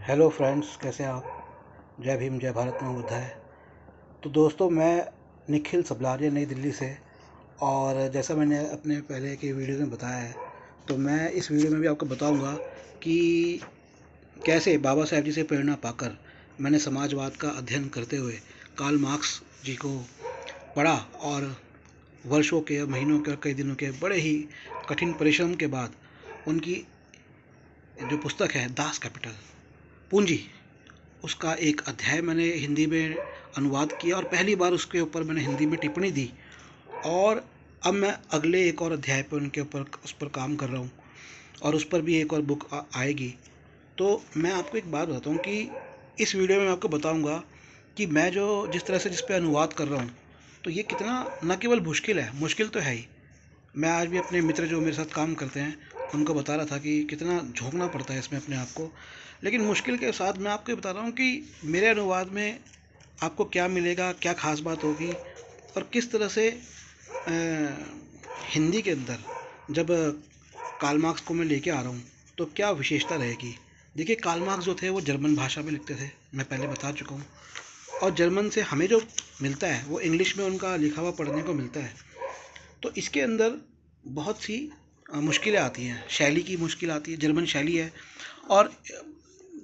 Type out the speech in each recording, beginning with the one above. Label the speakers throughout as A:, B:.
A: Hello friends, कैसे हैं आप। जय भीम, जय भारत में बुद्ध है। तो दोस्तों, मैं निखिल सबलारिया, नई दिल्ली से। और जैसा मैंने अपने पहले के वीडियो में बताया है, तो मैं इस वीडियो में भी आपको बताऊंगा कि कैसे बाबा साहेब जी से प्रेरणा पाकर मैंने समाजवाद का अध्ययन करते हुए कार्ल मार्क्स जी को पढ़ा, और वर्षों के, महीनों के और कई दिनों के बड़े ही कठिन परिश्रम के बाद उनकी जो पुस्तक है दास कैपिटल, पूंजी, उसका एक अध्याय मैंने हिंदी में अनुवाद किया और पहली बार उसके ऊपर मैंने हिंदी में टिप्पणी दी। और अब मैं अगले एक और अध्याय पर उनके ऊपर उस पर काम कर रहा हूँ, और उस पर भी एक और बुक आएगी। तो मैं आपको एक बात बताता हूँ कि इस वीडियो में मैं आपको बताऊँगा कि मैं जो जिस तरह से जिस पे अनुवाद कर रहा हूँ, तो ये कितना न केवल मुश्किल है, मुश्किल तो है ही। मैं आज भी अपने मित्र जो मेरे साथ काम करते हैं उनको बता रहा था कि कितना झोंकना पड़ता है इसमें अपने आप को। लेकिन मुश्किल के साथ मैं आपको ये बता रहा हूँ कि मेरे अनुवाद में आपको क्या मिलेगा, क्या खास बात होगी, और किस तरह से हिंदी के अंदर जब कार्ल मार्क्स को मैं लेके आ रहा हूँ तो क्या विशेषता रहेगी। देखिए, कार्ल मार्क्स जो थे वो जर्मन भाषा में लिखते थे, मैं पहले बता चुका हूँ। और जर्मन से हमें जो मिलता है वो इंग्लिश में उनका लिखा हुआ पढ़ने को मिलता है। तो इसके अंदर बहुत सी मुश्किलें आती हैं, शैली की मुश्किल आती है, जर्मन शैली है। और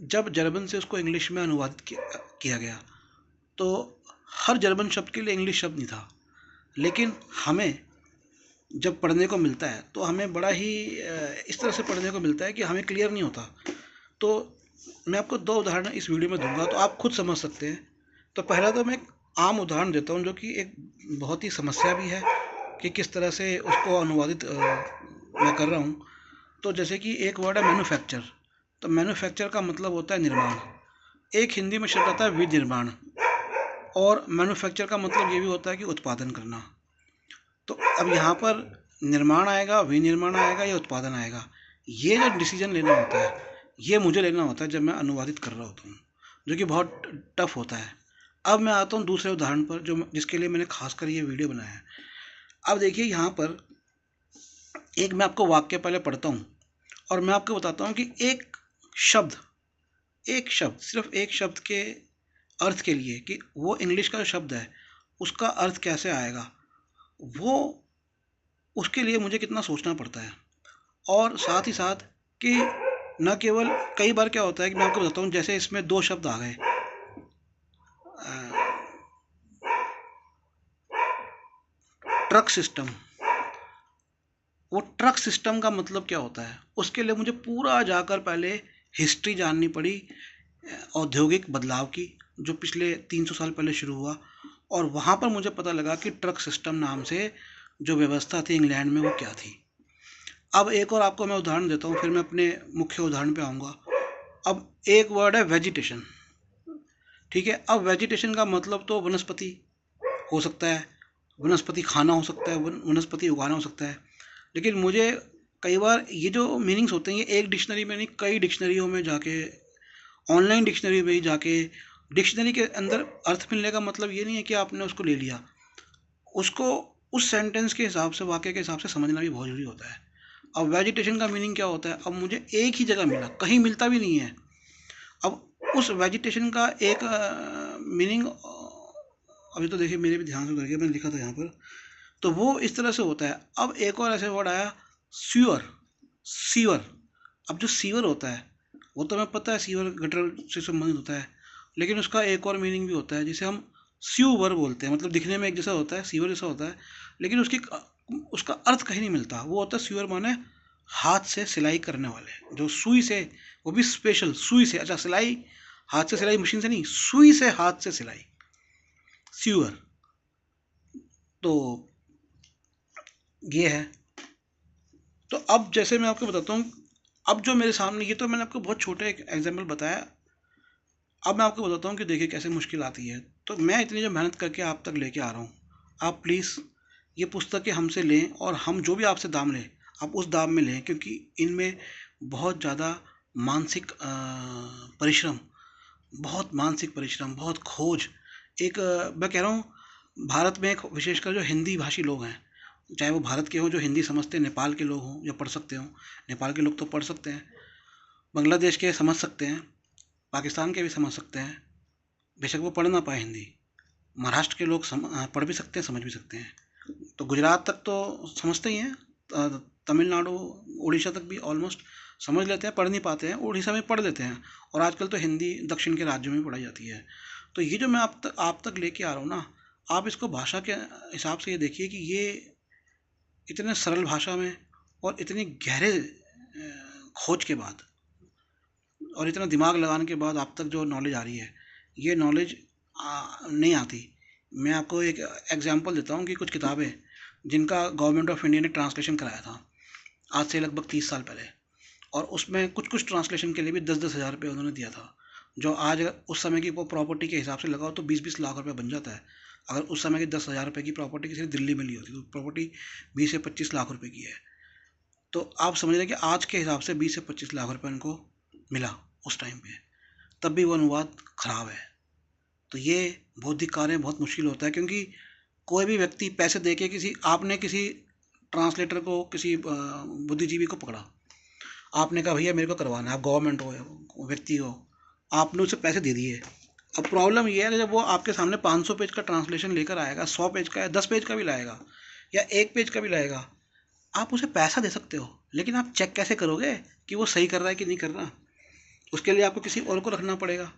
A: जब जर्मन से उसको इंग्लिश में अनुवादित किया गया, तो हर जर्मन शब्द के लिए इंग्लिश शब्द नहीं था। लेकिन हमें जब पढ़ने को मिलता है तो हमें बड़ा ही इस तरह से पढ़ने को मिलता है कि हमें क्लियर नहीं होता। तो मैं आपको दो उदाहरण इस वीडियो में दूंगा तो आप खुद समझ सकते हैं। तो पहला तो मैं एक आम उदाहरण देता हूँ जो कि एक बहुत ही समस्या भी है कि किस तरह से उसको अनुवादित मैं कर रहा हूँ। तो जैसे कि एक वर्ड है मैन्युफैक्चर। तो मैन्युफैक्चर का मतलब होता है निर्माण। एक हिंदी में शब्द आता है विनिर्माण, और मैन्युफैक्चर का मतलब ये भी होता है कि उत्पादन करना। तो अब यहाँ पर निर्माण आएगा, विनिर्माण आएगा या उत्पादन आएगा, ये जो डिसीजन लेना होता है ये मुझे लेना होता है जब मैं अनुवादित कर रहा होता हूँ, जो कि बहुत टफ होता है। अब मैं आता हूँ दूसरे उदाहरण पर जो जिसके लिए मैंने खासकर ये वीडियो बनाया है। अब देखिए, यहाँ पर एक मैं आपको वाक्य पहले पढ़ता हूँ और मैं आपको बताता हूँ कि शब्द एक शब्द, सिर्फ एक शब्द के अर्थ के लिए कि वो इंग्लिश का जो शब्द है उसका अर्थ कैसे आएगा, वो उसके लिए मुझे कितना सोचना पड़ता है। और साथ ही साथ कि न केवल, कई बार क्या होता है कि मैं आपको बताता हूँ, जैसे इसमें दो शब्द आ गए, ट्रक सिस्टम। वो ट्रक सिस्टम का मतलब क्या होता है, उसके लिए मुझे पूरा जाकर पहले हिस्ट्री जाननी पड़ी औद्योगिक बदलाव की, जो पिछले 300 साल पहले शुरू हुआ। और वहाँ पर मुझे पता लगा कि ट्रक सिस्टम नाम से जो व्यवस्था थी इंग्लैंड में वो क्या थी। अब एक और आपको मैं उदाहरण देता हूँ, फिर मैं अपने मुख्य उदाहरण पे आऊँगा। अब एक वर्ड है वेजिटेशन। ठीक है, अब वेजिटेशन का मतलब तो वनस्पति हो सकता है, वनस्पति खाना हो सकता है, वनस्पति उगाना हो सकता है। लेकिन मुझे कई बार ये जो मीनिंग्स होते हैं ये एक डिक्शनरी में नहीं, कई डिक्शनरियों में जाके, ऑनलाइन डिक्शनरी में ही जाके, डिक्शनरी के अंदर अर्थ मिलने का मतलब ये नहीं है कि आपने उसको ले लिया, उसको उस सेंटेंस के हिसाब से, वाक्य के हिसाब से समझना भी बहुत जरूरी होता है। अब वेजिटेशन का मीनिंग क्या होता है, अब मुझे एक ही जगह मिला, कहीं मिलता भी नहीं है। अब उस वेजिटेशन का एक मीनिंग, अभी तो देखिए मेरे भी ध्यान से करके मैंने लिखा था यहाँ पर, तो वो इस तरह से होता है। अब एक और ऐसे वर्ड आया, सीवर। सीवर। अब जो सीवर होता है वो तो हमें पता है, सीवर गटर से संबंधित होता है। लेकिन उसका एक और मीनिंग भी होता है जिसे हम सीवर बोलते हैं, मतलब दिखने में एक जैसा होता है, सीवर जैसा होता है, लेकिन उसका अर्थ कहीं नहीं मिलता। वो होता है सीवर माने हाथ से सिलाई करने वाले, जो सुई से, वो भी स्पेशल सुई से। अच्छा, सिलाई हाथ से सिलाई, मशीन से नहीं, सुई से हाथ से सिलाई, सीवर। तो ये है। तो अब जैसे मैं आपको बताता हूँ, अब जो मेरे सामने, ये तो मैंने आपको बहुत छोटे एक एग्जाम्पल बताया। अब मैं आपको बताता हूँ कि देखिए कैसे मुश्किल आती है। तो मैं इतनी जो मेहनत करके आप तक लेके आ रहा हूँ, आप प्लीज़ ये पुस्तकें हमसे लें, और हम जो भी आपसे दाम लें आप उस दाम में लें, क्योंकि इनमें बहुत ज़्यादा मानसिक परिश्रम, बहुत मानसिक परिश्रम, बहुत खोज, एक मैं कह रहा हूँ भारत में एक विशेषकर जो हिंदी भाषी लोग हैं, चाहे वो भारत के हों जो हिंदी समझते हैं, नेपाल के लोग हों या पढ़ सकते हों, नेपाल के लोग तो पढ़ सकते हैं, बांग्लादेश के समझ सकते हैं, पाकिस्तान के भी समझ सकते हैं, बेशक वो पढ़ ना पाए हिंदी। महाराष्ट्र के लोग पढ़ भी सकते हैं, समझ भी सकते हैं। तो गुजरात तक तो समझते ही हैं, तमिलनाडु, उड़ीसा तक भी ऑलमोस्ट समझ लेते हैं, पढ़ नहीं पाते हैं, उड़ीसा में पढ़ लेते हैं। और आजकल तो हिंदी दक्षिण के राज्यों में पढ़ाई जाती है। तो ये जो मैं आप तक लेके आ रहा हूँ ना, आप इसको भाषा के हिसाब से ये देखिए कि ये इतने सरल भाषा में और इतनी गहरे खोज के बाद और इतना दिमाग लगाने के बाद आप तक जो नॉलेज आ रही है, ये नॉलेज नहीं आती। मैं आपको एक एग्जांपल देता हूँ कि कुछ किताबें जिनका गवर्नमेंट ऑफ इंडिया ने ट्रांसलेशन कराया था आज से लगभग 30 साल पहले, और उसमें कुछ कुछ ट्रांसलेशन के लिए भी 10-10 हज़ार रुपये उन्होंने दिया था, जो आज उस समय की वो प्रॉपर्टी के हिसाब से लगाओ तो 20-20 लाख रुपए बन जाता है। अगर उस समय की 10 हज़ार रुपये की प्रॉपर्टी किसी ने दिल्ली में ली होती तो प्रॉपर्टी 20 से 25 लाख रुपए की है। तो आप समझ रहे हैं कि आज के हिसाब से 20 से 25 लाख रुपए उनको मिला उस टाइम पे, तब भी वो अनुवाद खराब है। तो ये बौद्धिक कार्य बहुत मुश्किल होता है, क्योंकि कोई भी व्यक्ति पैसे दे के आपने किसी ट्रांसलेटर को, किसी बुद्धिजीवी को पकड़ा, आपने कहा भैया मेरे को करवाना है, आप गवर्नमेंट हो, व्यक्ति हो, आपने उसे पैसे दे दिए। अब प्रॉब्लम ये है कि जब वो आपके सामने 500 पेज का ट्रांसलेशन लेकर आएगा, 100 पेज का या 10 पेज का भी लाएगा या 1 पेज का भी लाएगा, आप उसे पैसा दे सकते हो, लेकिन आप चेक कैसे करोगे कि वो सही कर रहा है कि नहीं कर रहा? उसके लिए आपको किसी और को रखना पड़ेगा,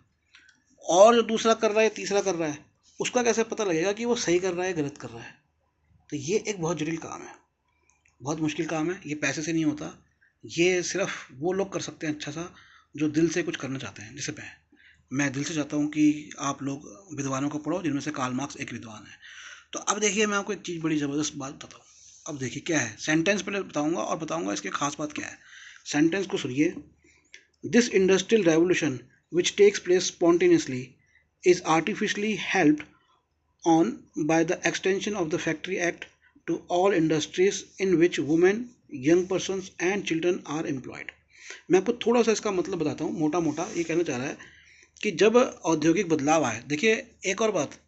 A: और जो दूसरा कर रहा है, तीसरा कर रहा है, उसका कैसे पता लगेगा कि वो सही कर रहा है, गलत कर रहा है? तो ये एक बहुत जटिल काम है, बहुत मुश्किल काम है। ये पैसे से नहीं होता, ये सिर्फ वो लोग कर सकते हैं अच्छा सा, जो दिल से कुछ करना चाहते हैं। जैसे मैं दिल से चाहता हूँ कि आप लोग विद्वानों को पढ़ो, जिनमें से कार्ल मार्क्स एक विद्वान है। तो अब देखिए, मैं आपको एक चीज़ बड़ी ज़बरदस्त बात बताता हूँ। अब देखिए क्या है, सेंटेंस पहले बताऊँगा और बताऊँगा इसकी खास बात क्या है। सेंटेंस को सुनिए। This industrial revolution which takes place spontaneously is artificially helped on by the extension of the Factory Act to all industries in which women, young persons and children are employed। मैं आपको थोड़ा सा इसका मतलब बताता हूँ, मोटा मोटा ये कहना चाह रहा है कि जब औद्योगिक बदलाव आए, देखिए एक और बात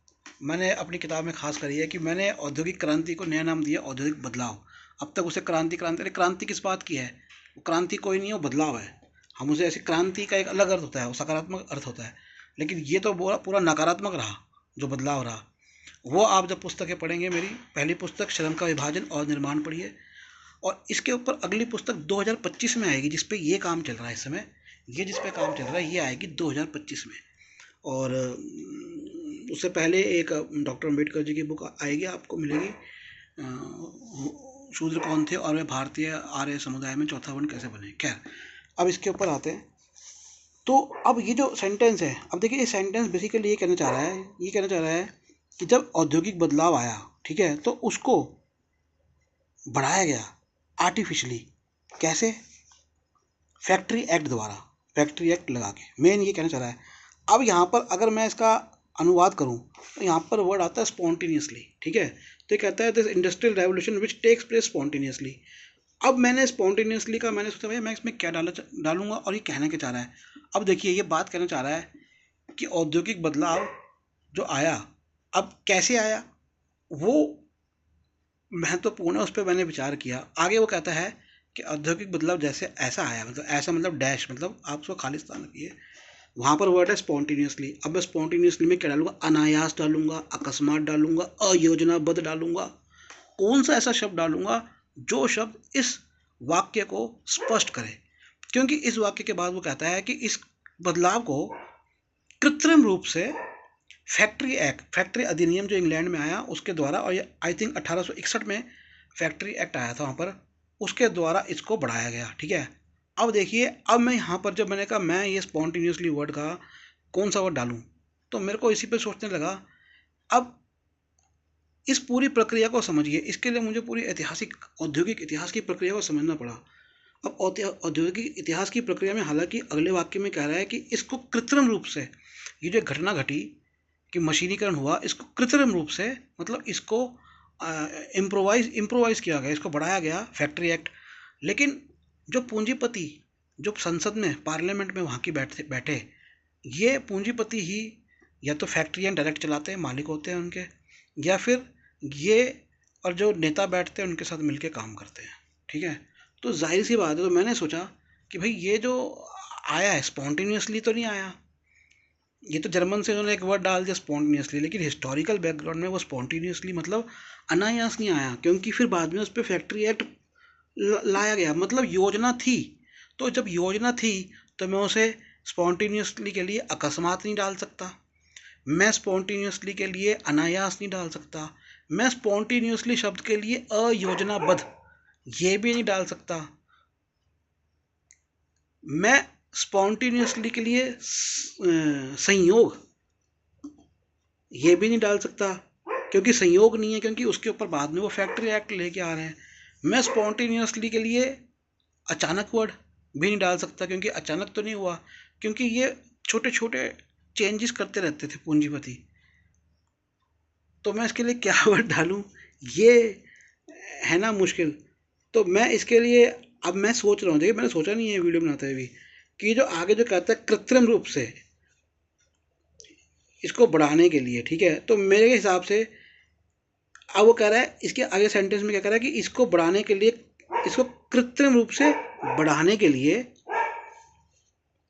A: मैंने अपनी किताब में खास करी है कि मैंने औद्योगिक क्रांति को नया नाम दिया औद्योगिक बदलाव। अब तक उसे क्रांति क्रांति, अरे क्रांति किस बात की है? वो क्रांति कोई नहीं है, वो बदलाव है। हम उसे ऐसी, क्रांति का एक अलग अर्थ होता है, वो सकारात्मक अर्थ होता है, लेकिन ये तो पूरा पूरा नकारात्मक रहा जो बदलाव रहा। वो आप जब पुस्तकें पढ़ेंगे, मेरी पहली पुस्तक श्रम का विभाजन और निर्माण पढ़िए, और इसके ऊपर अगली पुस्तक 2025 में आएगी, जिसपे ये काम चल रहा है इस समय, ये जिस पे काम चल रहा है ये आएगी 2025 में। और उससे पहले एक डॉक्टर अम्बेडकर जी की बुक आएगी, आपको मिलेगी, शूद्र कौन थे और वे भारतीय आर्य समुदाय में चौथा वर्ण कैसे बने। खैर, अब इसके ऊपर आते हैं। तो अब ये जो सेंटेंस है, अब देखिए ये सेंटेंस बेसिकली ये कहना चाह रहा है, ये कहना चाह रहा है कि जब औद्योगिक बदलाव आया, ठीक है, तो उसको बढ़ाया गया आर्टिफिशियली। कैसे? फैक्ट्री एक्ट द्वारा, फैक्ट्री एक्ट लगा के, मेन ये कहना चाह रहा है। अब यहाँ पर अगर मैं इसका अनुवाद करूँ तो यहाँ पर वर्ड आता है स्पॉन्टेनियसली, ठीक है। तो ये कहता है this industrial revolution which takes place spontaneously. अब मैंने स्पॉन्टेनियसली का मैंने सोचा भैया मैं इसमें क्या डालूंगा, और ये कहना क्या चाह रहा है। अब देखिए ये बात कहना चाह रहा है कि औद्योगिक बदलाव जो आया, अब कैसे आया वो महत्वपूर्ण है, उस पर मैंने विचार किया। आगे वो कहता है कि औद्योगिक बदलाव जैसे ऐसा आया, मतलब ऐसा मतलब डैश, मतलब आप उसको खालिस्तान रखिए, वहाँ पर वर्ड है स्पॉन्टेनियसली। अब मैं स्पॉन्टेनियसली में क्या डालूंगा? अनायास डालूंगा, अकस्मात डालूंगा, अयोजनाबद्ध डालूंगा, कौन सा ऐसा शब्द डालूंगा जो शब्द इस वाक्य को स्पष्ट करे। क्योंकि इस वाक्य के बाद वो कहता है कि इस बदलाव को कृत्रिम रूप से फैक्ट्री एक्ट, फैक्ट्री अधिनियम जो इंग्लैंड में आया उसके द्वारा, और ये आई थिंक 1861 में फैक्ट्री एक्ट आया था वहाँ पर, उसके द्वारा इसको बढ़ाया गया, ठीक है। अब देखिए, अब मैं यहाँ पर जब मैंने कहा मैं ये स्पॉन्टेनियसली वर्ड का कौन सा वर्ड डालूँ, तो मेरे को इसी पे सोचने लगा। अब इस पूरी प्रक्रिया को समझिए, इसके लिए मुझे पूरी ऐतिहासिक औद्योगिक इतिहास की प्रक्रिया को समझना पड़ा। अब औद्योगिक इतिहास की प्रक्रिया में हालांकि अगले वाक्य में कह रहा है कि इसको कृत्रिम रूप से, ये जो घटना घटी कि मशीनीकरण हुआ, इसको कृत्रिम रूप से, मतलब इसको इम्प्रोवाइज किया गया, इसको बढ़ाया गया, फैक्ट्री एक्ट। लेकिन जो पूंजीपति, जो संसद में, पार्लियामेंट में वहाँ की बैठे, ये पूंजीपति ही या तो फैक्ट्रियाँ डायरेक्ट चलाते हैं, मालिक होते हैं उनके, या फिर ये और जो नेता बैठते हैं उनके साथ मिलके काम करते हैं, ठीक है। तो जाहिर सी बात है, तो मैंने सोचा कि भाई ये जो आया है स्पॉन्टेनियसली तो नहीं आया, ये तो जर्मन से उन्होंने एक वर्ड डाल दिया स्पॉन्टेनियसली, लेकिन हिस्टोरिकल बैकग्राउंड में वो स्पॉन्टेनियसली मतलब अनायास नहीं आया, क्योंकि फिर बाद में उस पर फैक्ट्री एक्ट लाया गया। मतलब योजना थी, तो जब योजना थी तो मैं उसे स्पॉन्टेनियसली के लिए अकस्मात नहीं डाल सकता, मैं स्पॉन्टेनियसली के लिए अनायास नहीं डाल सकता, मैं स्पॉन्टेनियसली शब्द के लिए अयोजनाबद्ध ये भी नहीं डाल सकता, मैं स्पॉन्टेनियसली के लिए संयोग ये भी नहीं डाल सकता, क्योंकि संयोग नहीं है, क्योंकि उसके ऊपर बाद में वो फैक्ट्री एक्ट लेके आ रहे हैं। मैं स्पॉन्टेनियसली के लिए अचानक वर्ड भी नहीं डाल सकता, क्योंकि अचानक तो नहीं हुआ, क्योंकि ये छोटे छोटे चेंजेस करते रहते थे पूंजीपति। तो मैं इसके लिए क्या वर्ड डालूं, ये है ना मुश्किल। तो मैं इसके लिए अब मैं सोच रहा हूँ, देखिए मैंने सोचा नहीं है वीडियो बनाते हुए कि जो आगे जो कहता है कृत्रिम रूप से इसको बढ़ाने के लिए, ठीक है, तो मेरे हिसाब से अब वो कह रहा है इसके आगे सेंटेंस में क्या कह रहा है कि इसको बढ़ाने के लिए, इसको कृत्रिम रूप से बढ़ाने के लिए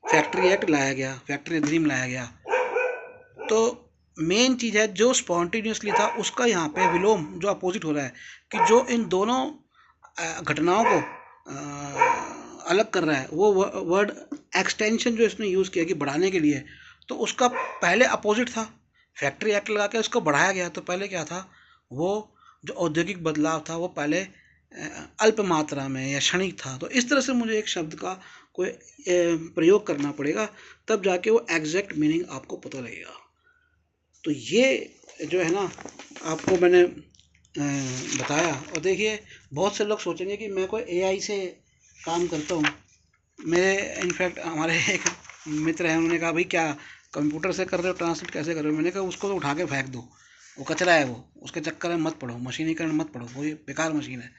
A: फैक्ट्री एक्ट लाया गया, फैक्ट्री अधिनियम लाया गया। तो मेन चीज़ है जो स्पॉन्टेनियसली था उसका यहाँ पे विलोम जो अपोजिट हो रहा है, कि जो इन दोनों घटनाओं को अलग कर रहा है, वो वर्ड एक्सटेंशन जो इसने यूज़ किया कि बढ़ाने के लिए, तो उसका पहले अपोजिट था। फैक्ट्री एक्ट लगा के उसको बढ़ाया गया, तो पहले क्या था, वो जो औद्योगिक बदलाव था वो पहले अल्प मात्रा में या क्षणिक था। तो इस तरह से मुझे एक शब्द का कोई प्रयोग करना पड़ेगा, तब जाके वो एग्जैक्ट मीनिंग आपको पता लगेगा। तो ये जो है ना आपको मैंने बताया। और देखिए बहुत से लोग सोचेंगे कि मैं कोई एआई से काम करता हूँ। मेरे इनफैक्ट हमारे एक मित्र हैं, उन्होंने कहा भाई क्या कंप्यूटर से कर रहे हो, ट्रांसलेट कैसे कर रहे हो? मैंने कहा उसको तो उठा के फेंक दो, वो कचरा है, वो उसके चक्कर में मत पड़ो, मशीनीकरण मत पड़ो, वो ये बेकार मशीन है।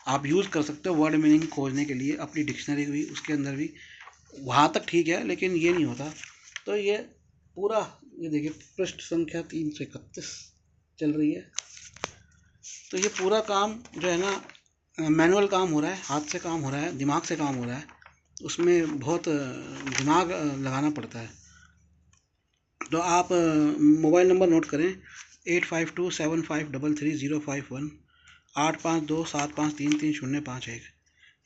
A: आप यूज़ कर सकते हो वर्ड मीनिंग खोजने के लिए, अपनी डिक्शनरी भी उसके अंदर भी वहाँ तक ठीक है, लेकिन ये नहीं होता। तो ये पूरा, ये देखिए पृष्ठ संख्या 331 चल रही है। तो ये पूरा काम जो है ना मैनुअल काम हो रहा है, हाथ से काम हो रहा है, दिमाग से काम हो रहा है, उसमें बहुत दिमाग लगाना पड़ता है। तो आप मोबाइल नंबर नोट करें 8527533051, 8527533051।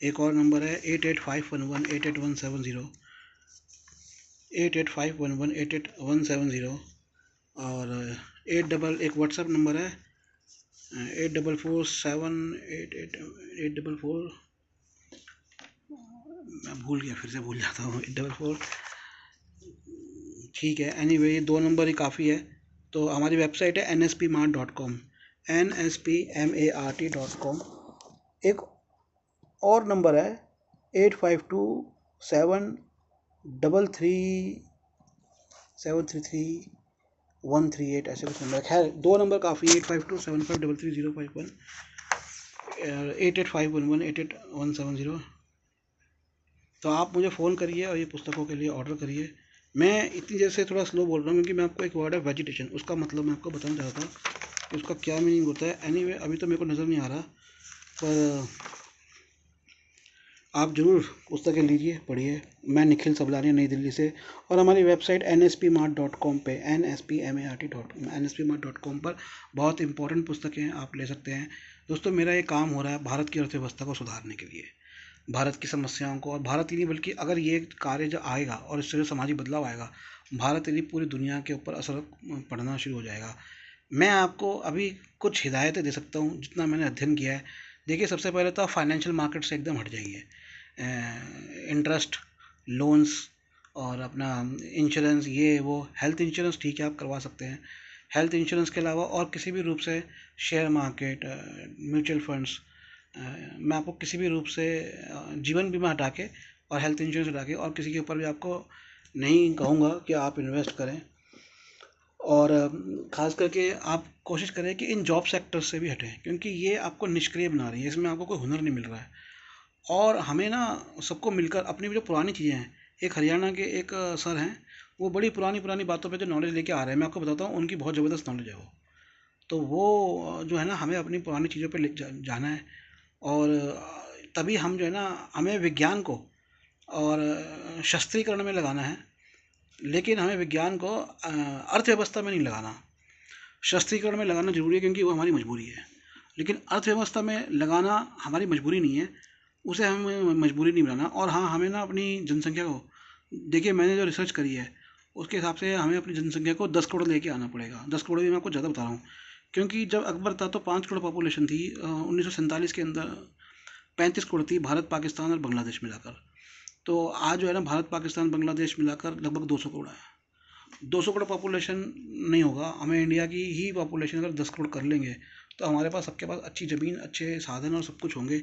A: एक और नंबर है 8851188170, 8851188170। और एक व्हाट्सएप नंबर है 84478884। मैं भूल गया, फिर से भूल जाता हूँ, 844। ठीक है, एनीवे ये दो नंबर ही काफ़ी है। तो हमारी वेबसाइट है nspmart.com, nspmart.com। एक और नंबर है 8527333138, ऐसे कुछ नंबर। खैर दो नंबर काफ़ी है, 8527533051, 8851188170। तो आप मुझे फ़ोन करिए और ये पुस्तकों के लिए ऑर्डर करिए। मैं इतनी देर से थोड़ा स्लो बोल रहा हूँ, क्योंकि मैं आपको एक वर्ड है वेजिटेशन, उसका मतलब मैं आपको बताना चाहता था कि उसका क्या मीनिंग होता है। एनीवे अभी तो मेरे को नज़र नहीं आ रहा, पर आप ज़रूर पुस्तकें लीजिए, पढ़िए। मैं निखिल सबलानी, नई दिल्ली से। और हमारी वेबसाइट nspmart.com पे nspmart.com पर बहुत इंपॉर्टेंट पुस्तकें आप ले सकते हैं। दोस्तों मेरा ये काम हो रहा है भारत की अर्थव्यवस्था को सुधारने के लिए, भारत की समस्याओं को, और भारत ही नहीं बल्कि अगर ये कार्य जो आएगा और इससे जो सामाजिक बदलाव आएगा, भारत यदि पूरी दुनिया के ऊपर असर पड़ना शुरू हो जाएगा। मैं आपको अभी कुछ हिदायतें दे सकता हूँ जितना मैंने अध्ययन किया है। देखिए सबसे पहले तो आप फाइनेंशियल मार्केट से एकदम हट जाइए। इंटरेस्ट, लोन्स और अपना इंश्योरेंस, ये वो हेल्थ इंश्योरेंस ठीक है आप करवा सकते हैं। हेल्थ इंश्योरेंस के अलावा और किसी भी रूप से शेयर मार्केट, म्यूचुअल फंड्स, मैं आपको किसी भी रूप से जीवन बीमा हटा के और हेल्थ इंश्योरेंस हटा के और किसी के ऊपर भी आपको नहीं कहूँगा कि आप इन्वेस्ट करें। और ख़ास करके आप कोशिश करें कि इन जॉब सेक्टर से भी हटें, क्योंकि ये आपको निष्क्रिय बना रही है, इसमें आपको कोई हुनर नहीं मिल रहा है। और हमें ना सबको मिलकर अपनी जो पुरानी चीज़ें हैं, एक हरियाणा के एक सर हैं, वो बड़ी पुरानी पुरानी बातों पे जो नॉलेज लेके आ रहे हैं, मैं आपको बताता हूँ, उनकी बहुत ज़बरदस्त नॉलेज है वो। तो वो जो है ना हमें अपनी पुरानी चीज़ों पे जाना है। और तभी हम जो है ना, हमें विज्ञान को और शस्त्रीकरण में लगाना है। लेकिन हमें विज्ञान को अर्थव्यवस्था में नहीं लगाना। शस्त्रीकरण में लगाना जरूरी है क्योंकि वो हमारी मजबूरी है, लेकिन अर्थव्यवस्था में लगाना हमारी मजबूरी नहीं है, उसे हमें मजबूरी नहीं बनाना। और हाँ, हमें ना अपनी जनसंख्या को, देखिए मैंने जो रिसर्च करी है उसके हिसाब से हमें अपनी जनसंख्या को 10 करोड़ लेके आना पड़ेगा। 10 करोड़ भी मैं आपको ज़्यादा बता रहा हूँ, क्योंकि जब अकबर था तो 5 करोड़ पॉपुलेशन थी। 1947 के अंदर 35 करोड़ थी, भारत पाकिस्तान और बांग्लादेश मिलाकर। तो आज जो है ना, भारत पाकिस्तान बांग्लादेश मिलाकर लगभग 200 करोड़ है। 200 करोड़ पॉपुलेशन नहीं होगा, हमें इंडिया की ही पॉपुलेशन अगर 10 करोड़ कर लेंगे तो हमारे पास, सबके पास अच्छी ज़मीन, अच्छे साधन और सब कुछ होंगे।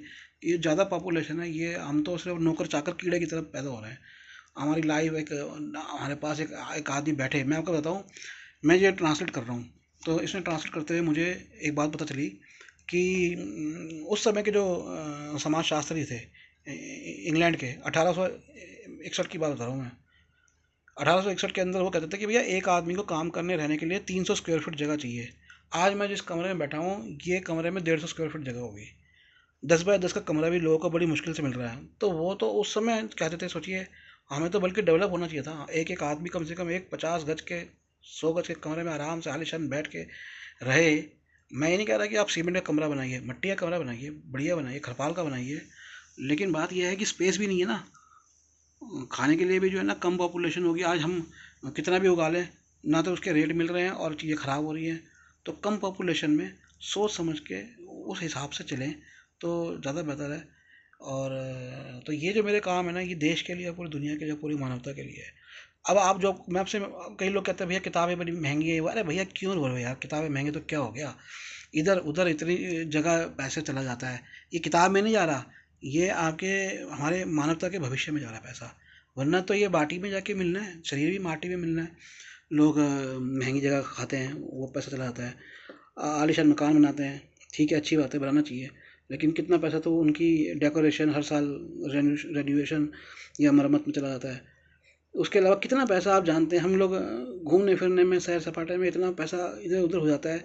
A: ये ज़्यादा पॉपुलेशन है, ये हम तो सिर्फ नौकर चाकर कीड़े की तरफ पैदा हो रहे हैं। हमारी लाइफ एक, हमारे पास एक आदमी बैठे, मैं आपको बताऊँ, मैं ये ट्रांसलेट कर रहा हूँ, तो इसमें ट्रांसलेट करते हुए मुझे एक बात पता चली कि उस समय के जो समाजशास्त्री थे इंग्लैंड के, 1861 की बात बता रहा हूँ मैं। 1861 के अंदर वो कहते थे कि भैया एक आदमी को काम करने रहने के लिए 300 स्क्वायर फीट जगह चाहिए। आज मैं जिस कमरे में बैठा हूँ, ये कमरे में 150 स्क्वायर फीट जगह होगी। 10 बाय 10 का कमरा भी लोगों को बड़ी मुश्किल से मिल रहा है। तो वो तो उस समय कहते थे, सोचिए, हमें तो बल्कि डेवलप होना चाहिए था। एक एक आदमी कम से कम एक 50 गज के, 100 गज के कमरे में आराम से आलीशान बैठ के रहे। मैं ये नहीं कह रहा कि आप सीमेंट का कमरा बनाइए, मट्टी का कमरा बनाइए, बढ़िया बनाइए, खरपाल का बनाइए, लेकिन बात यह है कि स्पेस भी नहीं है ना। खाने के लिए भी जो है ना, कम पॉपुलेशन होगी। आज हम कितना भी उगा लें, ना तो उसके रेट मिल रहे हैं और चीज़ें ख़राब हो रही हैं। तो कम पॉपुलेशन में सोच समझ के उस हिसाब से चलें तो ज़्यादा बेहतर है। और तो ये जो मेरे काम है ना, ये देश के लिए, पूरी दुनिया के लिए, पूरी मानवता के लिए है। अब आप जो, मैं आपसे, कई लोग कहते हैं भैया किताबें बड़ी महंगी है। अरे भैया क्यों बोल रहे हो यार, किताबें महंगी तो क्या हो गया, इधर उधर इतनी जगह पैसे चला जाता है। ये किताब में नहीं जा रहा, ये आपके, हमारे मानवता के भविष्य में जा रहा है पैसा। वरना तो ये माटी में जाके मिलना है, शरीर भी माटी में मिलना है। लोग महंगी जगह खाते हैं, वो पैसा चला जाता है। आलीशान मकान बनाते हैं, ठीक है, अच्छी बात है, बनाना चाहिए, लेकिन कितना पैसा तो उनकी डेकोरेशन हर साल, रेन्यूएशन या मरम्मत में चला जाता है। उसके अलावा कितना पैसा आप जानते हैं, हम लोग घूमने फिरने में, सैर सपाटे में इतना पैसा इधर उधर हो जाता है।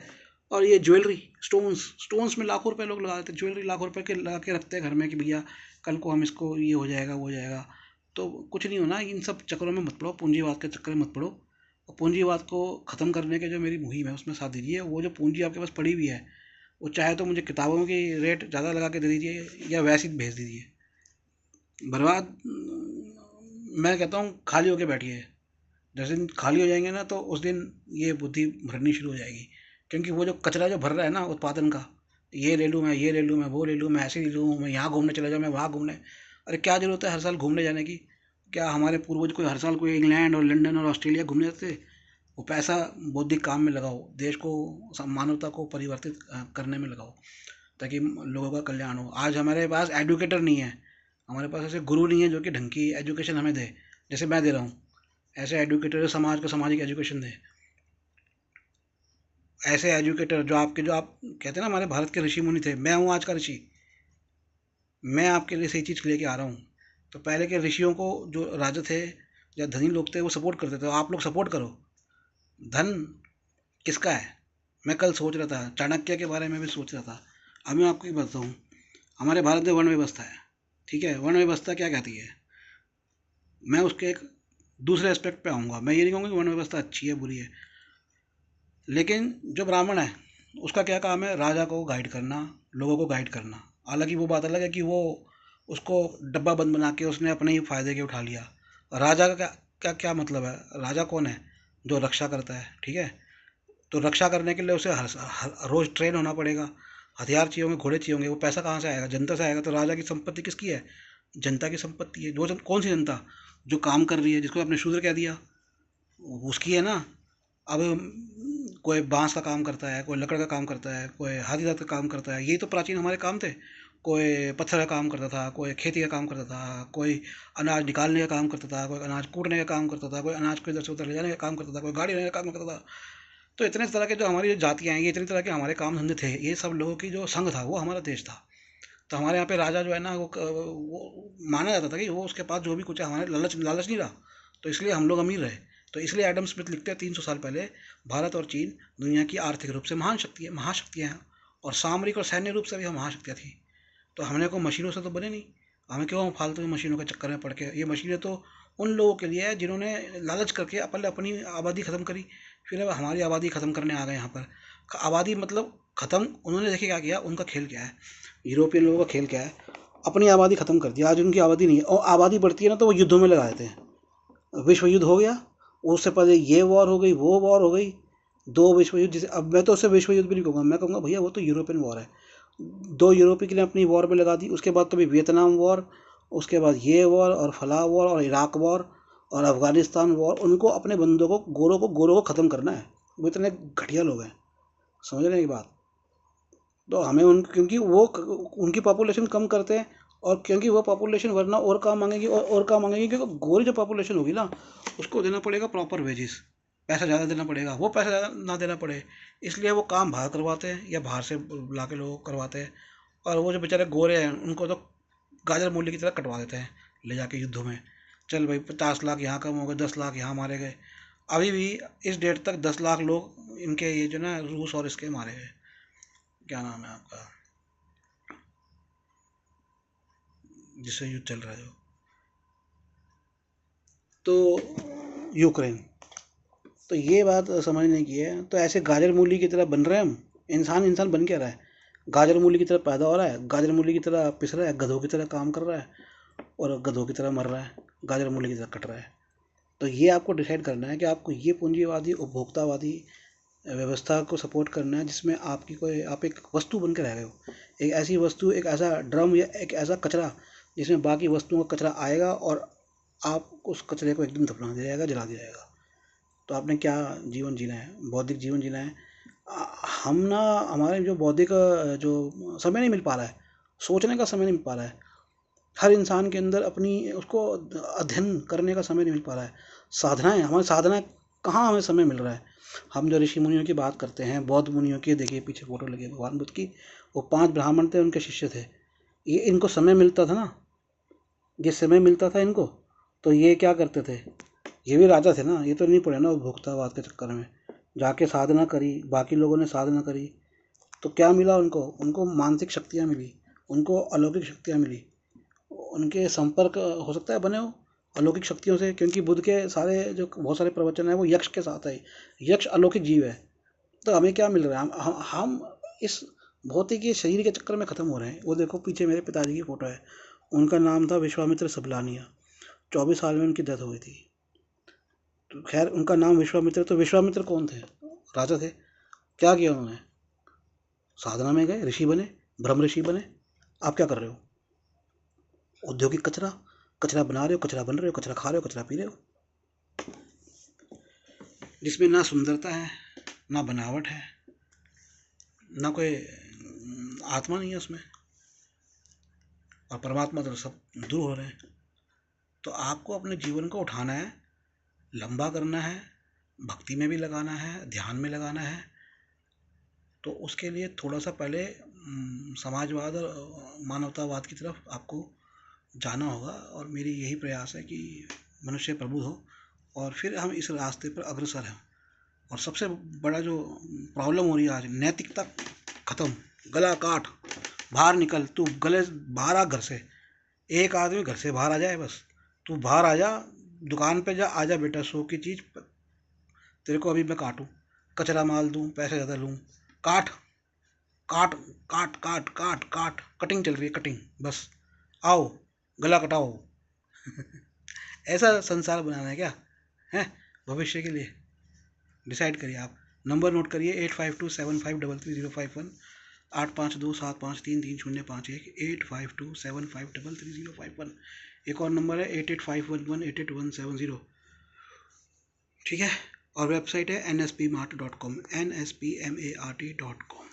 A: और ये ज्वेलरी, स्टोन्स, स्टोन्स में लाखों रुपए लोग लगा देते हैं। ज्वेलरी लाखों रुपए के लगा के रखते हैं घर में कि भैया कल को हम इसको, ये हो जाएगा, वो हो जाएगा। तो कुछ नहीं होना, इन सब चक्करों में मत पड़ो, पूंजीवाद के चक्कर में मत पड़ो। और पूंजीवाद को ख़त्म करने के जो मेरी मुहिम है उसमें साथ दीजिए। वो जो पूंजी आपके पास पड़ी हुई है, वो चाहे तो मुझे किताबों की रेट ज़्यादा लगा के दे दीजिए या वैसे ही भेज दीजिए। बर्बाद, मैं कहता हूँ खाली होके बैठिए। जिस दिन खाली हो जाएंगे ना, तो उस दिन ये बुद्धि भरनी शुरू हो जाएगी। क्योंकि वो जो कचरा जो भर रहा है ना उत्पादन का, ये ले लूँ मैं, ये ले लूँ मैं, वो ले लूँ मैं, ऐसे ले लूँ मैं, यहाँ घूमने चला जाऊँ मैं, वहाँ घूमने। अरे क्या जरूरत है हर साल घूमने जाने की? क्या हमारे पूर्वज कोई हर साल कोई इंग्लैंड और लंदन और ऑस्ट्रेलिया घूमने जाते थे? वो पैसा बौद्धिक काम में लगाओ, देश को, मानवता को परिवर्तित करने में लगाओ, ताकि लोगों का कल्याण हो। आज हमारे पास एडुकेटर नहीं है, हमारे पास ऐसे गुरु नहीं है जो कि ढंग की एजुकेशन हमें दे, जैसे मैं दे रहा हूँ। ऐसे एजुकेटर समाज को सामाजिक एजुकेशन दे। ऐसे एजुकेटर जो आपके, जो आप कहते हैं ना हमारे भारत के ऋषि मुनि थे, मैं हूँ आज का ऋषि। मैं आपके लिए सही चीज़ लेके आ रहा हूँ। तो पहले के ऋषियों को, जो राजा थे या धनी लोग थे, वो सपोर्ट करते थे, तो आप लोग सपोर्ट करो। धन किसका है? मैं कल सोच रहा था, चाणक्य के बारे में भी सोच रहा था। अब मैं आपको ये बताता हूँ, हमारे भारत में वर्ण व्यवस्था है, ठीक है। वर्ण व्यवस्था क्या कहती है? मैं उसके एक दूसरे एस्पेक्ट पे आऊँगा। मैं ये नहीं कहूँगा कि वर्ण व्यवस्था अच्छी है बुरी है, लेकिन जो ब्राह्मण है उसका क्या काम है? राजा को गाइड करना, लोगों को गाइड करना। हालांकि वो बात अलग है कि वो, उसको डब्बा बंद बना के उसने अपने ही फायदे के उठा लिया। राजा का क्या क्या क्या मतलब है? राजा कौन है? जो रक्षा करता है, ठीक है। तो रक्षा करने के लिए उसे हर रोज ट्रेन होना पड़ेगा, हथियार चाहिए होंगे, घोड़े चाहिए होंगे। वो पैसा कहाँ से आएगा? जनता से आएगा। तो राजा की संपत्ति किसकी है? जनता की संपत्ति है। कौन सी जनता? जो काम कर रही है, जिसको आपने शूद्र कह दिया, उसकी है ना। अब कोई बांस का काम करता है, कोई लकड़ का काम करता है, कोई हाथी दांत का काम करता है, यही तो प्राचीन हमारे काम थे। कोई पत्थर का काम करता था, कोई खेती का काम करता था, कोई अनाज निकालने का काम करता था, कोई अनाज कूटने का काम करता था, कोई अनाज को इधर से उधर ले जाने का काम करता था, कोई गाड़ी लेने का काम करता था। तो इतने तरह के जो हमारी जो जातियाँ हैं, ये इतनी तरह के हमारे काम धंधे थे। ये सब लोगों की जो संघ था, वो हमारा देश था। तो हमारे यहाँ पे राजा जो है ना, वो माना जाता था कि वो, उसके पास जो भी कुछ है, हमारे लालच लालच नहीं रहा, तो इसलिए हम लोग अमीर रहे। तो इसलिए एडम स्मिथ लिखते हैं 300 साल पहले, भारत और चीन दुनिया की आर्थिक रूप से महान शक्ति है, महाशक्तियाँ हैं, और सामरिक और सैन्य रूप से भी हम महाशक्तियाँ थी। तो हमने को मशीनों से तो बने नहीं, हमें क्यों फालतू की मशीनों के चक्कर में पड़ के, ये मशीनें तो उन लोगों के लिए है जिन्होंने लालच करके पहले अपनी आबादी ख़त्म करी, फिर अब हमारी आबादी ख़त्म करने आ गए यहाँ पर। आबादी मतलब ख़त्म, उन्होंने देखिए क्या किया, उनका खेल क्या है, यूरोपियन लोगों का खेल क्या है, अपनी आबादी ख़त्म कर दी। आज उनकी आबादी नहीं है, और आबादी बढ़ती है ना तो वो युद्धों में लगा देते हैं। विश्व युद्ध हो गया, उससे पहले ये वॉर हो गई, वो वॉर हो गई, 2 विश्व युद्ध। जिसे अब मैं तो उसे विश्व युद्ध भी नहीं कहूँगा, मैं कहूँगा भैया वो तो यूरोपियन वॉर है। 2 यूरोपीय ने अपनी वॉर में लगा दी, उसके बाद कभी वियतनाम वॉर, उसके बाद ये वॉर और फलाह वॉर और इराक वॉर और अफगानिस्तान वॉर। उनको अपने बंदों को, गोरों को ख़त्म करना है। वो इतने घटिया लोग हैं, समझ रहे हैं ये बात। तो हमें क्योंकि वो उनकी पॉपुलेशन कम करते हैं, और क्योंकि वो पॉपुलेशन वरना और काम मांगेगी और काम मांगेगी, क्योंकि गोरी जो पॉपुलेशन होगी ना उसको देना पड़ेगा प्रॉपर वेजेस, पैसा ज़्यादा देना पड़ेगा, वो पैसा ज़्यादा ना देना पड़े, इसलिए वो काम बाहर करवाते हैं या बाहर से ला के लोग करवाते हैं। और वो जो बेचारे गोरे हैं उनको तो गाजर मूली की तरह कटवा देते हैं ले जाके युद्धों में। चल भाई 50 लाख यहाँ कम हो गए, 10 लाख यहाँ मारे गए। अभी भी इस डेट तक 10 लाख लोग इनके ये जो ना रूस और इसके मारे गए। क्या नाम है आपका जिससे युद्ध चल रहा है जो, तो यूक्रेन। तो ये बात समझने की है। तो ऐसे गाजर मूली की तरह बन रहे हैं हम। इंसान बन क्या रहा है, गाजर मूली की तरह पैदा हो रहा है, गाजर मूली की तरह पिस रहा है, गधों की तरह काम कर रहा है और गधों की तरह मर रहा है, गाजर मूली की तरह कट रहा है। तो ये आपको डिसाइड करना है कि आपको ये पूंजीवादी उपभोक्तावादी व्यवस्था को सपोर्ट करना है जिसमें आपकी कोई, आप एक वस्तु बन के रह गए हो, एक ऐसी वस्तु, एक ऐसा ड्रम या एक ऐसा कचरा जिसमें बाकी वस्तुओं का कचरा आएगा और आप उस कचरे को एकदम दफना दिया जाएगा, जला दिया जाएगा। तो आपने क्या जीवन जीना है, बौद्धिक जीवन जीना है। हम ना, हमारे जो बौद्धिक जो समय नहीं मिल पा रहा है, सोचने का समय नहीं मिल पा रहा है, हर इंसान के अंदर अपनी उसको अध्ययन करने का समय नहीं मिल पा रहा है। साधनाएं, हमारी साधना कहाँ हमें समय मिल रहा है। हम जो ऋषि मुनियों की बात करते हैं, बौद्ध मुनियों की, देखिए पीछे फोटो लगी है भगवान बुद्ध की, वो 5 ब्राह्मण थे, उनके शिष्य थे। ये इनको समय मिलता था ना, ये समय मिलता था इनको, तो ये क्या करते थे, ये भी राजा थे ना, ये तो नहीं पड़े ना उपभोक्तावाद के चक्कर में। जाके साधना करी, बाकी लोगों ने साधना करी, तो क्या मिला उनको, उनको मानसिक शक्तियाँ मिली, उनको अलौकिक शक्तियाँ मिली, उनके संपर्क हो सकता है बने हो अलौकिक शक्तियों से, क्योंकि बुद्ध के सारे जो बहुत सारे प्रवचन है वो यक्ष के साथ है। यक्ष अलौकिक जीव है। तो हमें क्या मिल रहा है, हम इस भौतिक शरीर के चक्कर में ख़त्म हो रहे हैं। वो देखो पीछे मेरे पिताजी की फ़ोटो है, उनका नाम था विश्वामित्र सबलानिया, 24 साल में उनकी डेथ हो गई थी। तो खैर उनका नाम विश्वामित्र, तो विश्वामित्र कौन थे, राजा थे। क्या किया उन्होंने, साधना में गए, ऋषि बने, ब्रह्म ऋषि बने। आप क्या कर रहे हो, औद्योगिक कचरा, कचरा बना रहे हो, कचरा बन रहे हो, कचरा खा रहे हो, कचरा पी रहे हो, जिसमें ना सुंदरता है, ना बनावट है, ना कोई आत्मा नहीं है उसमें, और परमात्मा तो सब दूर हो रहे हैं। तो आपको अपने जीवन को उठाना है, लंबा करना है, भक्ति में भी लगाना है, ध्यान में लगाना है। तो उसके लिए थोड़ा सा पहले समाजवाद और मानवतावाद की तरफ आपको जाना होगा, और मेरी यही प्रयास है कि मनुष्य प्रबुद्ध हो और फिर हम इस रास्ते पर अग्रसर हैं। और सबसे बड़ा जो प्रॉब्लम हो रही है आज, नैतिकता खत्म, गला काट, बाहर निकल, तू गले बाहर आ घर से, एक आदमी घर से बाहर आ जाए बस, तू बाहर आ जा, दुकान पे जा, आ जा बेटा, 100 की चीज़ तेरे को अभी मैं काटूं, कचरा माल दूं, पैसे ज़्यादा लूं, काट काट काट काट काट काट, कटिंग चल रही है, कटिंग बस, आओ गला कटाओ। ऐसा संसार बनाना है क्या है भविष्य के लिए, डिसाइड करिए आप। नंबर नोट करिए 8527533051, 8527533051, 8527533051। एक और नंबर है 8851188170। ठीक है, और वेबसाइट है nspmart.com, nspmart.com।